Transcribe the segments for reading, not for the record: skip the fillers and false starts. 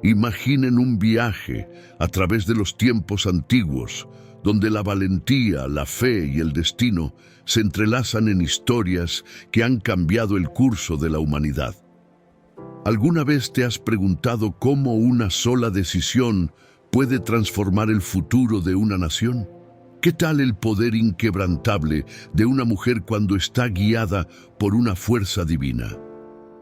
Imaginen un viaje a través de los tiempos antiguos, donde la valentía, la fe y el destino se entrelazan en historias que han cambiado el curso de la humanidad. ¿Alguna vez te has preguntado cómo una sola decisión puede transformar el futuro de una nación? ¿Qué tal el poder inquebrantable de una mujer cuando está guiada por una fuerza divina?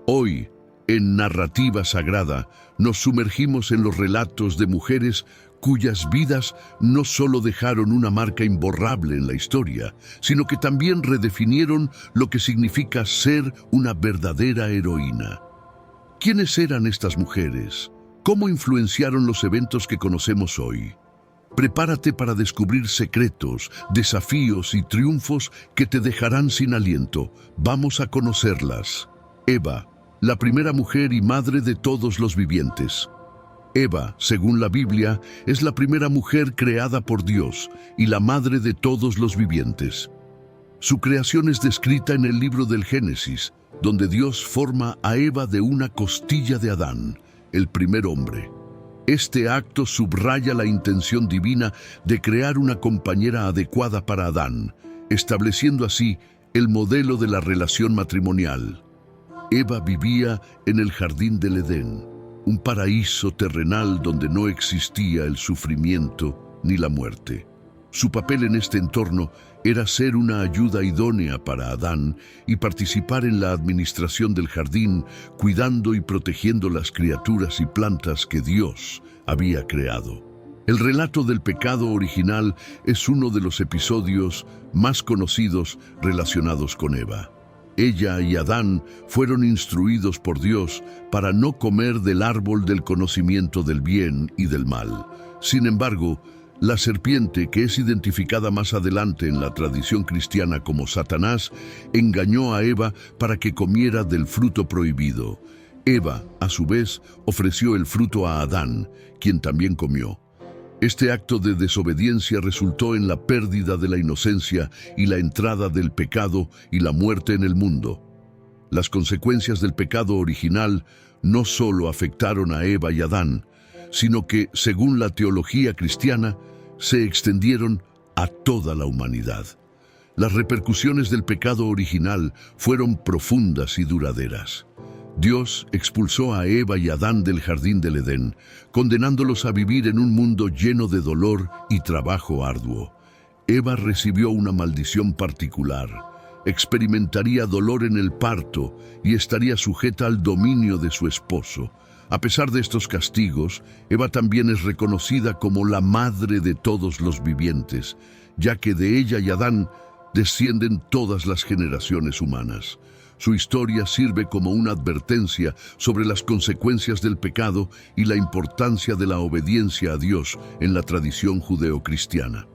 Hoy, en Narrativa Sagrada, nos sumergimos en los relatos de mujeres cuyas vidas no solo dejaron una marca imborrable en la historia, sino que también redefinieron lo que significa ser una verdadera heroína. ¿Quiénes eran estas mujeres? ¿Cómo influenciaron los eventos que conocemos hoy? Prepárate para descubrir secretos, desafíos y triunfos que te dejarán sin aliento. Vamos a conocerlas. Eva, la primera mujer y madre de todos los vivientes. Eva, según la Biblia, es la primera mujer creada por Dios y la madre de todos los vivientes. Su creación es descrita en el libro del Génesis, donde Dios forma a Eva de una costilla de Adán, el primer hombre. Este acto subraya la intención divina de crear una compañera adecuada para Adán, estableciendo así el modelo de la relación matrimonial. Eva vivía en el jardín del Edén, un paraíso terrenal donde no existía el sufrimiento ni la muerte. Su papel en este entorno era ser una ayuda idónea para Adán y participar en la administración del jardín, cuidando y protegiendo las criaturas y plantas que Dios había creado. El relato del pecado original es uno de los episodios más conocidos relacionados con Eva. Ella y Adán fueron instruidos por Dios para no comer del árbol del conocimiento del bien y del mal. Sin embargo, la serpiente, que es identificada más adelante en la tradición cristiana como Satanás, engañó a Eva para que comiera del fruto prohibido. Eva, a su vez, ofreció el fruto a Adán, quien también comió. Este acto de desobediencia resultó en la pérdida de la inocencia y la entrada del pecado y la muerte en el mundo. Las consecuencias del pecado original no solo afectaron a Eva y Adán, sino que, según la teología cristiana, se extendieron a toda la humanidad. Las repercusiones del pecado original fueron profundas y duraderas. Dios expulsó a Eva y Adán del jardín del Edén, condenándolos a vivir en un mundo lleno de dolor y trabajo arduo. Eva recibió una maldición particular. Experimentaría dolor en el parto y estaría sujeta al dominio de su esposo. A pesar de estos castigos, Eva también es reconocida como la madre de todos los vivientes, ya que de ella y Adán descienden todas las generaciones humanas. Su historia sirve como una advertencia sobre las consecuencias del pecado y la importancia de la obediencia a Dios en la tradición judeocristiana.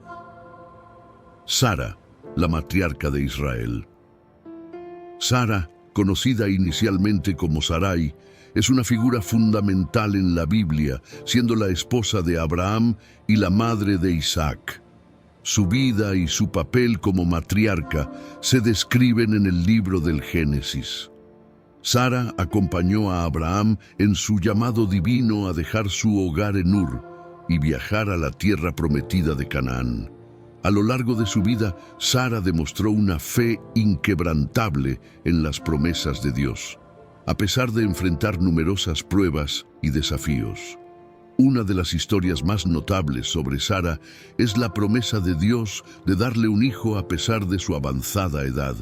Sara, la matriarca de Israel. Sara, conocida inicialmente como Sarai, es una figura fundamental en la Biblia, siendo la esposa de Abraham y la madre de Isaac. Su vida y su papel como matriarca se describen en el libro del Génesis. Sara acompañó a Abraham en su llamado divino a dejar su hogar en Ur y viajar a la tierra prometida de Canaán. A lo largo de su vida, Sara demostró una fe inquebrantable en las promesas de Dios, a pesar de enfrentar numerosas pruebas y desafíos. Una de las historias más notables sobre Sara es la promesa de Dios de darle un hijo a pesar de su avanzada edad.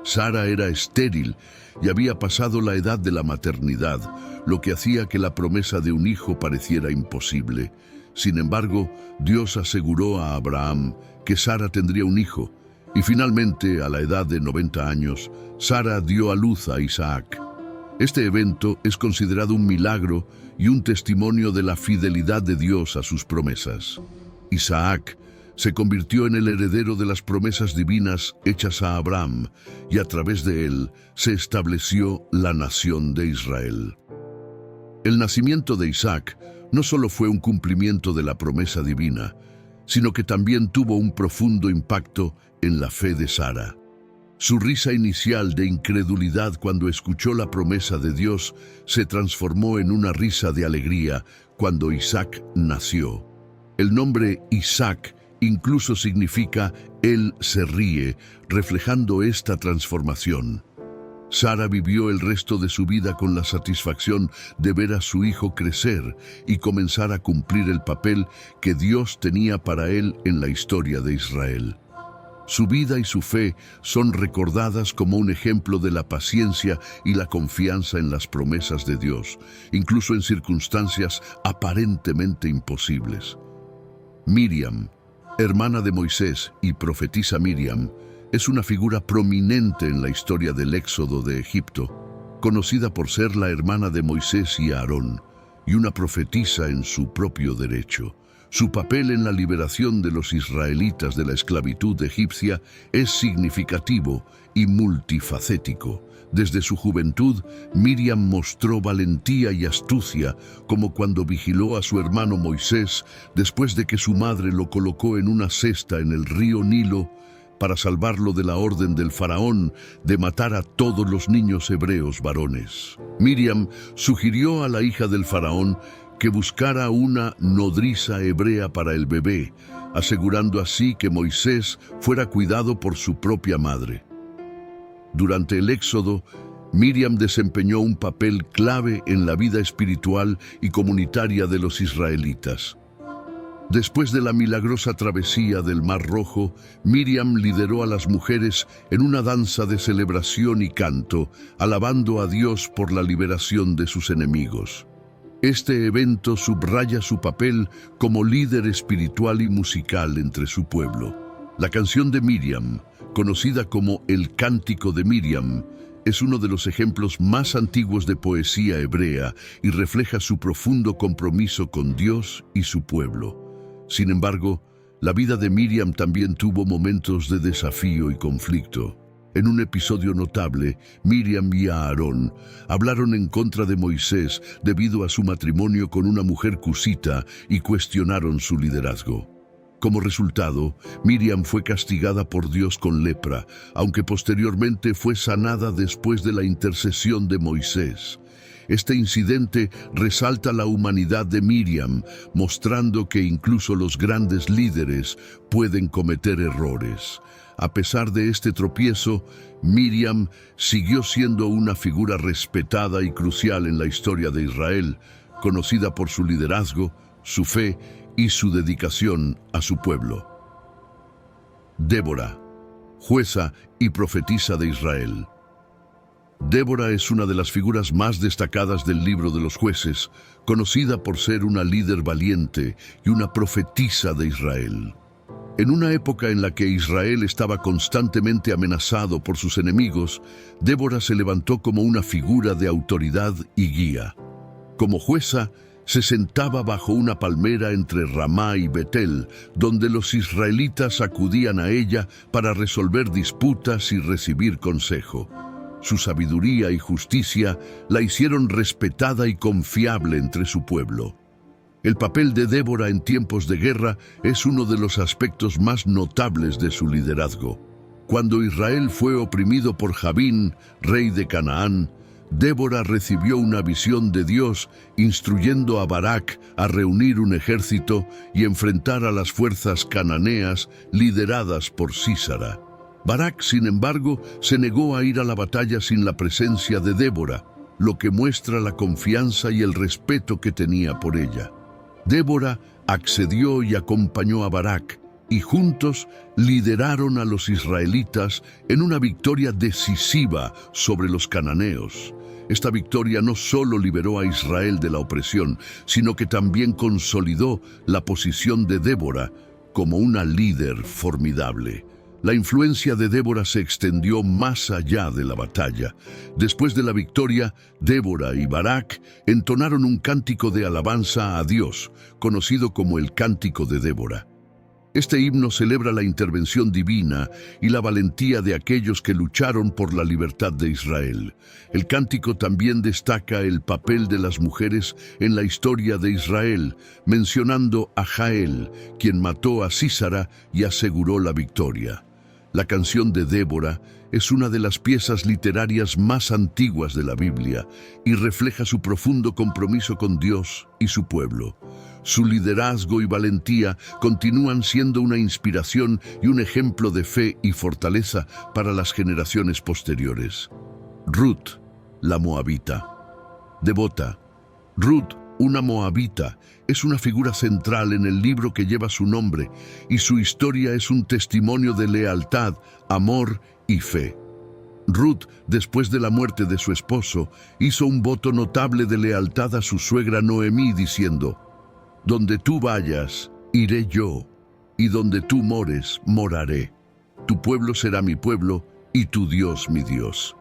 Sara era estéril y había pasado la edad de la maternidad, lo que hacía que la promesa de un hijo pareciera imposible. Sin embargo, Dios aseguró a Abraham que Sara tendría un hijo, y finalmente, a la edad de 90 años, Sara dio a luz a Isaac. Este evento es considerado un milagro y un testimonio de la fidelidad de Dios a sus promesas. Isaac se convirtió en el heredero de las promesas divinas hechas a Abraham, y a través de él se estableció la nación de Israel. El nacimiento de Isaac no solo fue un cumplimiento de la promesa divina, sino que también tuvo un profundo impacto en la fe de Sara. Su risa inicial de incredulidad cuando escuchó la promesa de Dios se transformó en una risa de alegría cuando Isaac nació. El nombre Isaac incluso significa «él se ríe», reflejando esta transformación. Sara vivió el resto de su vida con la satisfacción de ver a su hijo crecer y comenzar a cumplir el papel que Dios tenía para él en la historia de Israel. Su vida y su fe son recordadas como un ejemplo de la paciencia y la confianza en las promesas de Dios, incluso en circunstancias aparentemente imposibles. Miriam, hermana de Moisés y profetisa Miriam, es una figura prominente en la historia del éxodo de Egipto, conocida por ser la hermana de Moisés y Aarón, y una profetisa en su propio derecho. Su papel en la liberación de los israelitas de la esclavitud egipcia es significativo y multifacético. Desde su juventud, Miriam mostró valentía y astucia, como cuando vigiló a su hermano Moisés después de que su madre lo colocó en una cesta en el río Nilo para salvarlo de la orden del faraón de matar a todos los niños hebreos varones. Miriam sugirió a la hija del faraón que buscara una nodriza hebrea para el bebé, asegurando así que Moisés fuera cuidado por su propia madre. Durante el éxodo, Miriam desempeñó un papel clave en la vida espiritual y comunitaria de los israelitas. Después de la milagrosa travesía del Mar Rojo, Miriam lideró a las mujeres en una danza de celebración y canto, alabando a Dios por la liberación de sus enemigos. Este evento subraya su papel como líder espiritual y musical entre su pueblo. La canción de Miriam, conocida como el Cántico de Miriam, es uno de los ejemplos más antiguos de poesía hebrea y refleja su profundo compromiso con Dios y su pueblo. Sin embargo, la vida de Miriam también tuvo momentos de desafío y conflicto. En un episodio notable, Miriam y Aarón hablaron en contra de Moisés debido a su matrimonio con una mujer cusita y cuestionaron su liderazgo. Como resultado, Miriam fue castigada por Dios con lepra, aunque posteriormente fue sanada después de la intercesión de Moisés. Este incidente resalta la humanidad de Miriam, mostrando que incluso los grandes líderes pueden cometer errores. A pesar de este tropiezo, Miriam siguió siendo una figura respetada y crucial en la historia de Israel, conocida por su liderazgo, su fe y su dedicación a su pueblo. Débora, jueza y profetisa de Israel. Débora es una de las figuras más destacadas del libro de los Jueces, conocida por ser una líder valiente y una profetisa de Israel. En una época en la que Israel estaba constantemente amenazado por sus enemigos, Débora se levantó como una figura de autoridad y guía. Como jueza, se sentaba bajo una palmera entre Ramá y Betel, donde los israelitas acudían a ella para resolver disputas y recibir consejo. Su sabiduría y justicia la hicieron respetada y confiable entre su pueblo. El papel de Débora en tiempos de guerra es uno de los aspectos más notables de su liderazgo. Cuando Israel fue oprimido por Jabín, rey de Canaán, Débora recibió una visión de Dios instruyendo a Barak a reunir un ejército y enfrentar a las fuerzas cananeas lideradas por Sísara. Barak, sin embargo, se negó a ir a la batalla sin la presencia de Débora, lo que muestra la confianza y el respeto que tenía por ella. Débora accedió y acompañó a Barak, y juntos lideraron a los israelitas en una victoria decisiva sobre los cananeos. Esta victoria no solo liberó a Israel de la opresión, sino que también consolidó la posición de Débora como una líder formidable. La influencia de Débora se extendió más allá de la batalla. Después de la victoria, Débora y Barak entonaron un cántico de alabanza a Dios, conocido como el Cántico de Débora. Este himno celebra la intervención divina y la valentía de aquellos que lucharon por la libertad de Israel. El cántico también destaca el papel de las mujeres en la historia de Israel, mencionando a Jael, quien mató a Sísara y aseguró la victoria. La canción de Débora es una de las piezas literarias más antiguas de la Biblia y refleja su profundo compromiso con Dios y su pueblo. Su liderazgo y valentía continúan siendo una inspiración y un ejemplo de fe y fortaleza para las generaciones posteriores. Ruth, la moabita. Devota. Ruth, una moabita, es una figura central en el libro que lleva su nombre y su historia es un testimonio de lealtad, amor y fe. Ruth, después de la muerte de su esposo, hizo un voto notable de lealtad a su suegra Noemí diciendo: «Donde tú vayas, iré yo, y donde tú mores, moraré. Tu pueblo será mi pueblo, y tu Dios mi Dios».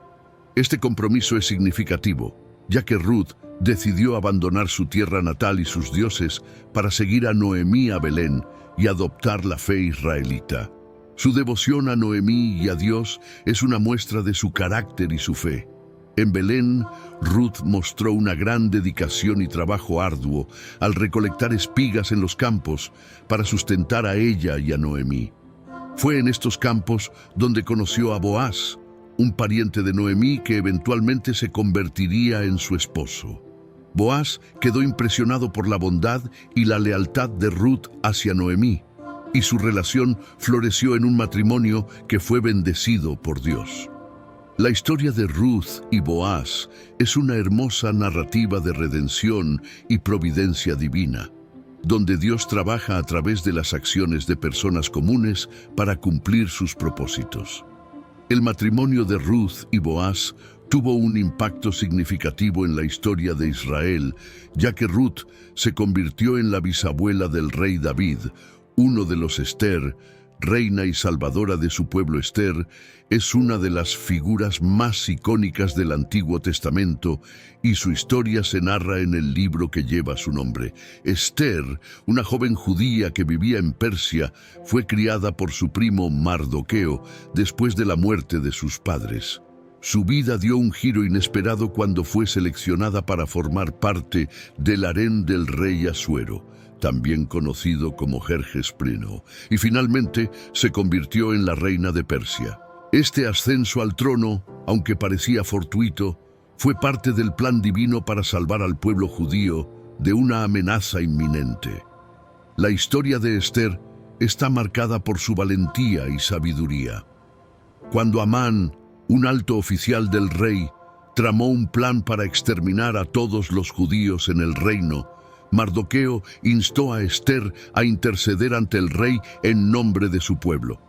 Este compromiso es significativo, ya que Ruth decidió abandonar su tierra natal y sus dioses para seguir a Noemí a Belén y adoptar la fe israelita. Su devoción a Noemí y a Dios es una muestra de su carácter y su fe. En Belén, Ruth mostró una gran dedicación y trabajo arduo al recolectar espigas en los campos para sustentar a ella y a Noemí. Fue en estos campos donde conoció a Boaz, un pariente de Noemí que eventualmente se convertiría en su esposo. Boaz quedó impresionado por la bondad y la lealtad de Ruth hacia Noemí, y su relación floreció en un matrimonio que fue bendecido por Dios. La historia de Ruth y Boaz es una hermosa narrativa de redención y providencia divina, donde Dios trabaja a través de las acciones de personas comunes para cumplir sus propósitos. El matrimonio de Ruth y Boaz tuvo un impacto significativo en la historia de Israel, ya que Ruth se convirtió en la bisabuela del rey David, uno de los Esther, reina y salvadora de su pueblo. Esther es una de las figuras más icónicas del Antiguo Testamento y su historia se narra en el libro que lleva su nombre. Esther, una joven judía que vivía en Persia, fue criada por su primo Mardoqueo después de la muerte de sus padres. Su vida dio un giro inesperado cuando fue seleccionada para formar parte del harén del rey Asuero, también conocido como Jerjes I, y finalmente se convirtió en la reina de Persia. Este ascenso al trono, aunque parecía fortuito, fue parte del plan divino para salvar al pueblo judío de una amenaza inminente. La historia de Esther está marcada por su valentía y sabiduría. Cuando Amán, un alto oficial del rey, tramó un plan para exterminar a todos los judíos en el reino, Mardoqueo instó a Esther a interceder ante el rey en nombre de su pueblo.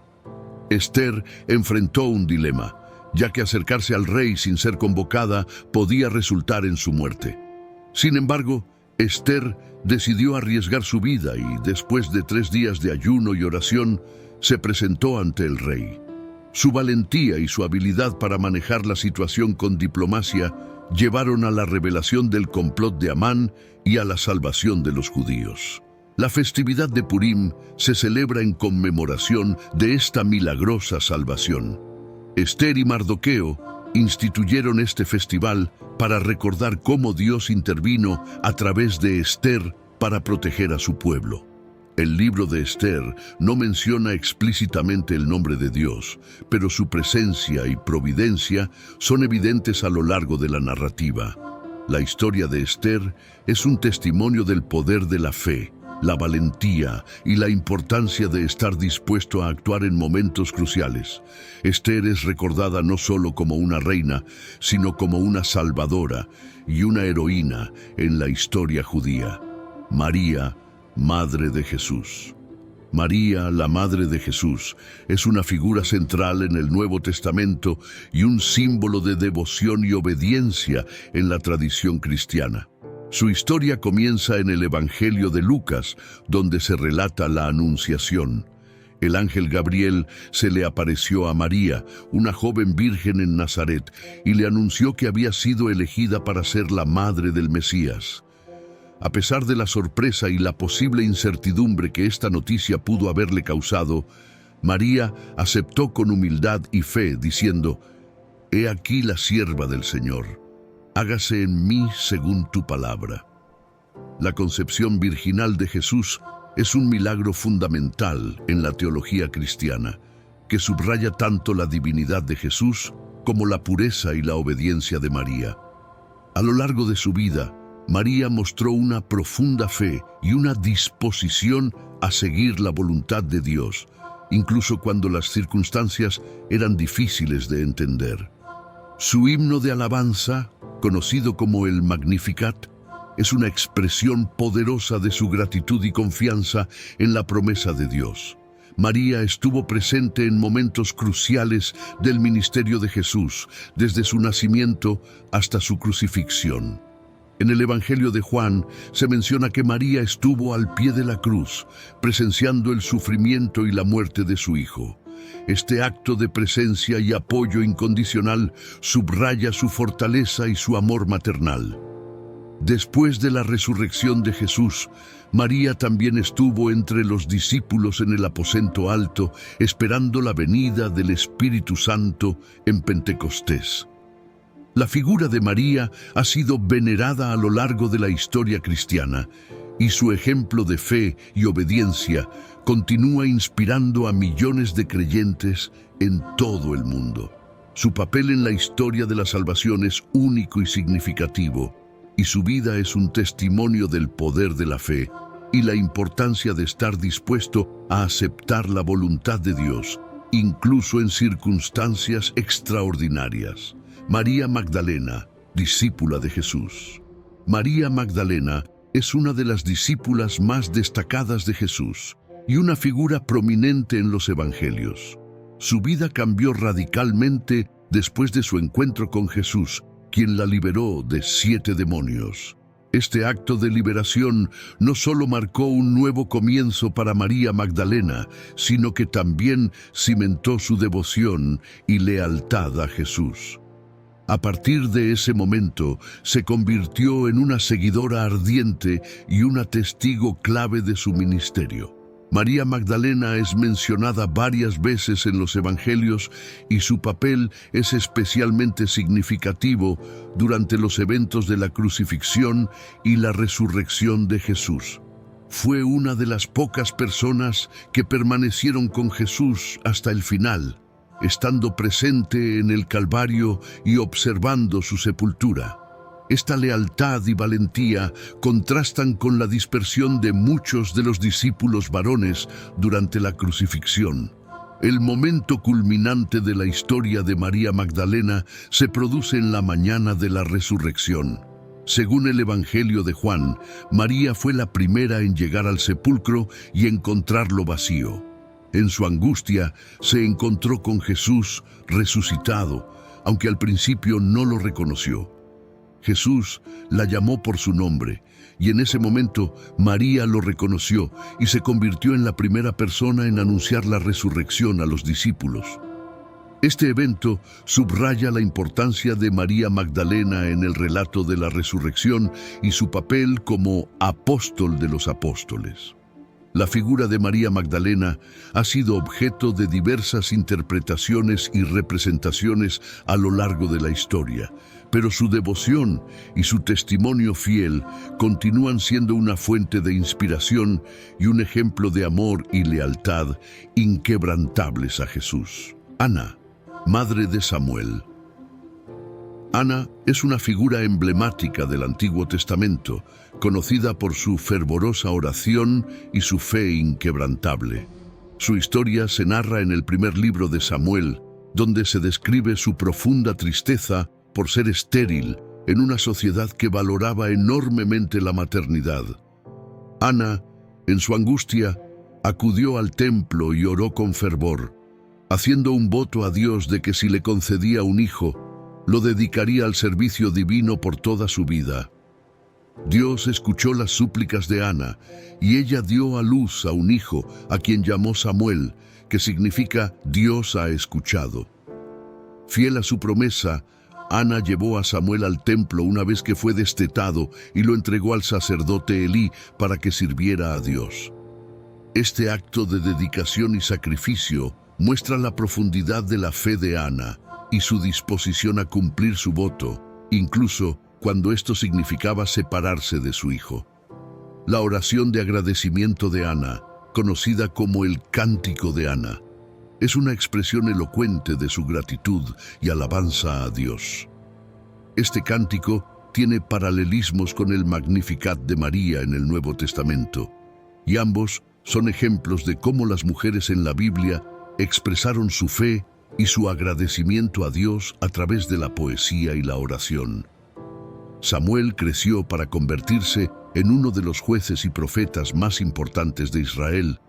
Esther enfrentó un dilema, ya que acercarse al rey sin ser convocada podía resultar en su muerte. Sin embargo, Esther decidió arriesgar su vida y, después de 3 días de ayuno y oración, se presentó ante el rey. Su valentía y su habilidad para manejar la situación con diplomacia llevaron a la revelación del complot de Amán y a la salvación de los judíos. La festividad de Purim se celebra en conmemoración de esta milagrosa salvación. Esther y Mardoqueo instituyeron este festival para recordar cómo Dios intervino a través de Esther para proteger a su pueblo. El libro de Esther no menciona explícitamente el nombre de Dios, pero su presencia y providencia son evidentes a lo largo de la narrativa. La historia de Esther es un testimonio del poder de la fe, la valentía y la importancia de estar dispuesto a actuar en momentos cruciales. Esther es recordada no solo como una reina, sino como una salvadora y una heroína en la historia judía. María, Madre de Jesús. María, la Madre de Jesús, es una figura central en el Nuevo Testamento y un símbolo de devoción y obediencia en la tradición cristiana. Su historia comienza en el Evangelio de Lucas, donde se relata la Anunciación. El ángel Gabriel se le apareció a María, una joven virgen en Nazaret, y le anunció que había sido elegida para ser la madre del Mesías. A pesar de la sorpresa y la posible incertidumbre que esta noticia pudo haberle causado, María aceptó con humildad y fe, diciendo: «He aquí la sierva del Señor, hágase en mí según tu palabra». La concepción virginal de Jesús es un milagro fundamental en la teología cristiana, que subraya tanto la divinidad de Jesús como la pureza y la obediencia de María. A lo largo de su vida, María mostró una profunda fe y una disposición a seguir la voluntad de Dios, incluso cuando las circunstancias eran difíciles de entender. Su himno de alabanza, conocido como el Magnificat, es una expresión poderosa de su gratitud y confianza en la promesa de Dios. María estuvo presente en momentos cruciales del ministerio de Jesús, desde su nacimiento hasta su crucifixión. En el Evangelio de Juan se menciona que María estuvo al pie de la cruz, presenciando el sufrimiento y la muerte de su hijo. Este acto de presencia y apoyo incondicional subraya su fortaleza y su amor maternal. Después de la resurrección de Jesús, María también estuvo entre los discípulos en el aposento alto, esperando la venida del Espíritu Santo en Pentecostés. La figura de María ha sido venerada a lo largo de la historia cristiana, y su ejemplo de fe y obediencia continúa inspirando a millones de creyentes en todo el mundo. Su papel en la historia de la salvación es único y significativo, y su vida es un testimonio del poder de la fe y la importancia de estar dispuesto a aceptar la voluntad de Dios, incluso en circunstancias extraordinarias. María Magdalena, discípula de Jesús. María Magdalena es una de las discípulas más destacadas de Jesús y una figura prominente en los evangelios. Su vida cambió radicalmente después de su encuentro con Jesús, quien la liberó de 7 demonios. Este acto de liberación no solo marcó un nuevo comienzo para María Magdalena, sino que también cimentó su devoción y lealtad a Jesús. A partir de ese momento, se convirtió en una seguidora ardiente y una testigo clave de su ministerio. María Magdalena es mencionada varias veces en los evangelios y su papel es especialmente significativo durante los eventos de la crucifixión y la resurrección de Jesús. Fue una de las pocas personas que permanecieron con Jesús hasta el final, estando presente en el Calvario y observando su sepultura. Esta lealtad y valentía contrastan con la dispersión de muchos de los discípulos varones durante la crucifixión. El momento culminante de la historia de María Magdalena se produce en la mañana de la resurrección. Según el Evangelio de Juan, María fue la primera en llegar al sepulcro y encontrarlo vacío. En su angustia, se encontró con Jesús resucitado, aunque al principio no lo reconoció. Jesús la llamó por su nombre, y en ese momento María lo reconoció y se convirtió en la primera persona en anunciar la resurrección a los discípulos. Este evento subraya la importancia de María Magdalena en el relato de la resurrección y su papel como apóstol de los apóstoles. La figura de María Magdalena ha sido objeto de diversas interpretaciones y representaciones a lo largo de la historia, pero su devoción y su testimonio fiel continúan siendo una fuente de inspiración y un ejemplo de amor y lealtad inquebrantables a Jesús. Ana, madre de Samuel. Ana es una figura emblemática del Antiguo Testamento, conocida por su fervorosa oración y su fe inquebrantable. Su historia se narra en el primer libro de Samuel, donde se describe su profunda tristeza por ser estéril en una sociedad que valoraba enormemente la maternidad. Ana, en su angustia, acudió al templo y oró con fervor, haciendo un voto a Dios de que si le concedía un hijo, lo dedicaría al servicio divino por toda su vida. Dios escuchó las súplicas de Ana, y ella dio a luz a un hijo, a quien llamó Samuel, que significa Dios ha escuchado. Fiel a su promesa, Ana llevó a Samuel al templo una vez que fue destetado y lo entregó al sacerdote Elí para que sirviera a Dios. Este acto de dedicación y sacrificio muestra la profundidad de la fe de Ana y su disposición a cumplir su voto, incluso cuando esto significaba separarse de su hijo. La oración de agradecimiento de Ana, conocida como el Cántico de Ana, es una expresión elocuente de su gratitud y alabanza a Dios. Este cántico tiene paralelismos con el Magnificat de María en el Nuevo Testamento, y ambos son ejemplos de cómo las mujeres en la Biblia expresaron su fe y su agradecimiento a Dios a través de la poesía y la oración. Samuel creció para convertirse en uno de los jueces y profetas más importantes de Israel,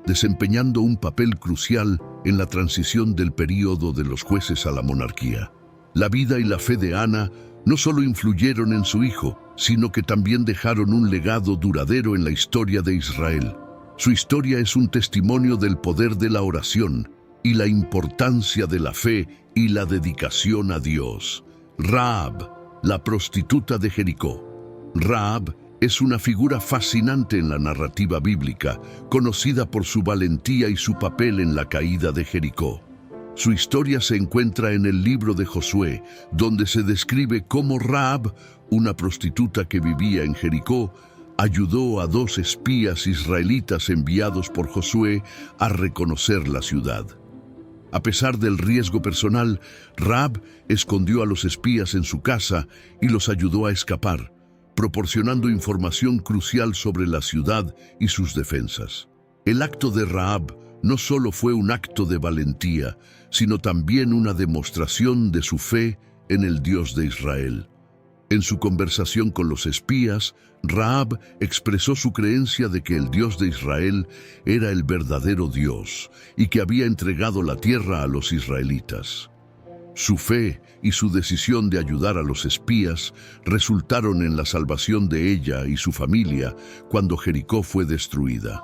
desempeñando un papel crucial en la transición del período de los jueces a la monarquía. La vida y la fe de Ana no solo influyeron en su hijo, sino que también dejaron un legado duradero en la historia de Israel. Su historia es un testimonio del poder de la oración y la importancia de la fe y la dedicación a Dios. Rahab, la prostituta de Jericó. Rahab es una figura fascinante en la narrativa bíblica, conocida por su valentía y su papel en la caída de Jericó. Su historia se encuentra en el libro de Josué, donde se describe cómo Rahab, una prostituta que vivía en Jericó, ayudó a 2 espías israelitas enviados por Josué a reconocer la ciudad. A pesar del riesgo personal, Rahab escondió a los espías en su casa y los ayudó a escapar, proporcionando información crucial sobre la ciudad y sus defensas. El acto de Rahab no solo fue un acto de valentía, sino también una demostración de su fe en el Dios de Israel. En su conversación con los espías, Rahab expresó su creencia de que el Dios de Israel era el verdadero Dios y que había entregado la tierra a los israelitas. Su fe y su decisión de ayudar a los espías resultaron en la salvación de ella y su familia cuando Jericó fue destruida.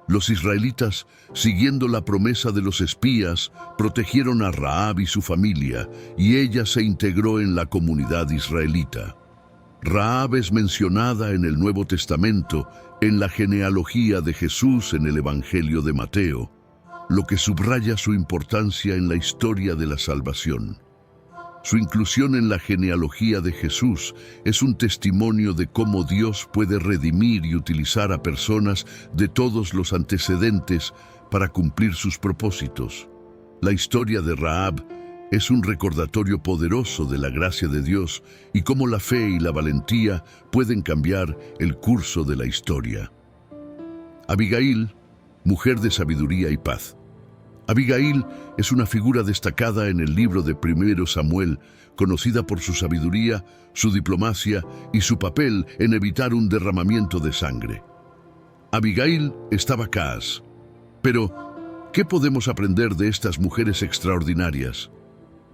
Los israelitas, siguiendo la promesa de los espías, protegieron a Rahab y su familia, y ella se integró en la comunidad israelita. Rahab es mencionada en el Nuevo Testamento, en la genealogía de Jesús en el Evangelio de Mateo, lo que subraya su importancia en la historia de la salvación. Su inclusión en la genealogía de Jesús es un testimonio de cómo Dios puede redimir y utilizar a personas de todos los antecedentes para cumplir sus propósitos. La historia de Rahab es un recordatorio poderoso de la gracia de Dios y cómo la fe y la valentía pueden cambiar el curso de la historia. Abigail, mujer de sabiduría y paz. Abigail es una figura destacada en el libro de 1 Samuel, conocida por su sabiduría, su diplomacia y su papel en evitar un derramamiento de sangre. Abigail estaba Caas. Pero, ¿qué podemos aprender de estas mujeres extraordinarias?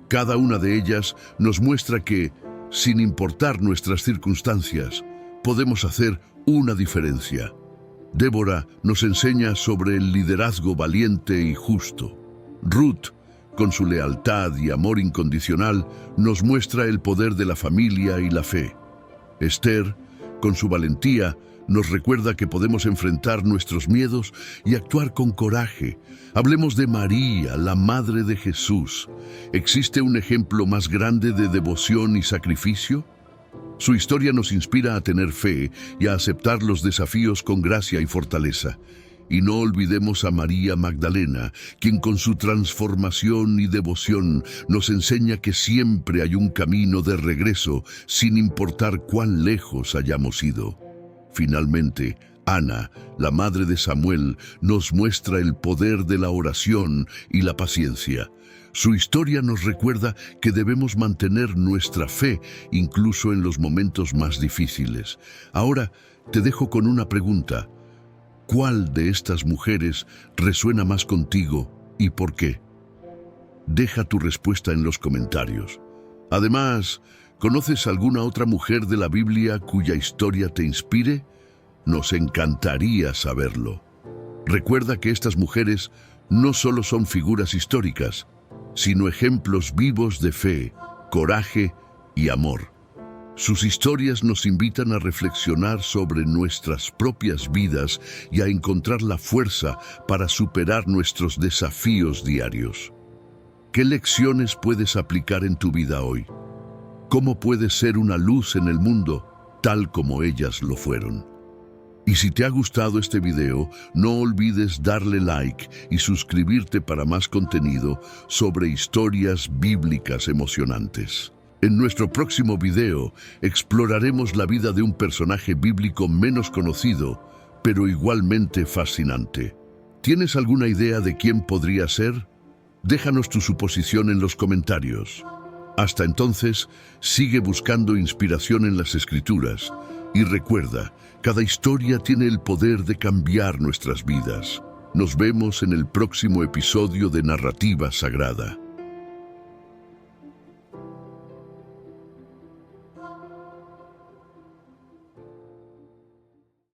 Cada una de ellas nos muestra que, sin importar nuestras circunstancias, podemos hacer una diferencia. Débora nos enseña sobre el liderazgo valiente y justo. Ruth, con su lealtad y amor incondicional, nos muestra el poder de la familia y la fe. Esther, con su valentía, nos recuerda que podemos enfrentar nuestros miedos y actuar con coraje. Hablemos de María, la Madre de Jesús. ¿Existe un ejemplo más grande de devoción y sacrificio? Su historia nos inspira a tener fe y a aceptar los desafíos con gracia y fortaleza. Y no olvidemos a María Magdalena, quien con su transformación y devoción nos enseña que siempre hay un camino de regreso, sin importar cuán lejos hayamos ido. Finalmente, Ana, la madre de Samuel, nos muestra el poder de la oración y la paciencia. Su historia nos recuerda que debemos mantener nuestra fe incluso en los momentos más difíciles. Ahora, te dejo con una pregunta. ¿Cuál de estas mujeres resuena más contigo y por qué? Deja tu respuesta en los comentarios. Además, ¿conoces alguna otra mujer de la Biblia cuya historia te inspire? Nos encantaría saberlo. Recuerda que estas mujeres no solo son figuras históricas, sino ejemplos vivos de fe, coraje y amor. Sus historias nos invitan a reflexionar sobre nuestras propias vidas y a encontrar la fuerza para superar nuestros desafíos diarios. ¿Qué lecciones puedes aplicar en tu vida hoy? ¿Cómo puedes ser una luz en el mundo tal como ellas lo fueron? Y si te ha gustado este video, no olvides darle like y suscribirte para más contenido sobre historias bíblicas emocionantes. En nuestro próximo video exploraremos la vida de un personaje bíblico menos conocido, pero igualmente fascinante. ¿Tienes alguna idea de quién podría ser? Déjanos tu suposición en los comentarios. Hasta entonces, sigue buscando inspiración en las Escrituras y recuerda, cada historia tiene el poder de cambiar nuestras vidas. Nos vemos en el próximo episodio de Narrativa Sagrada.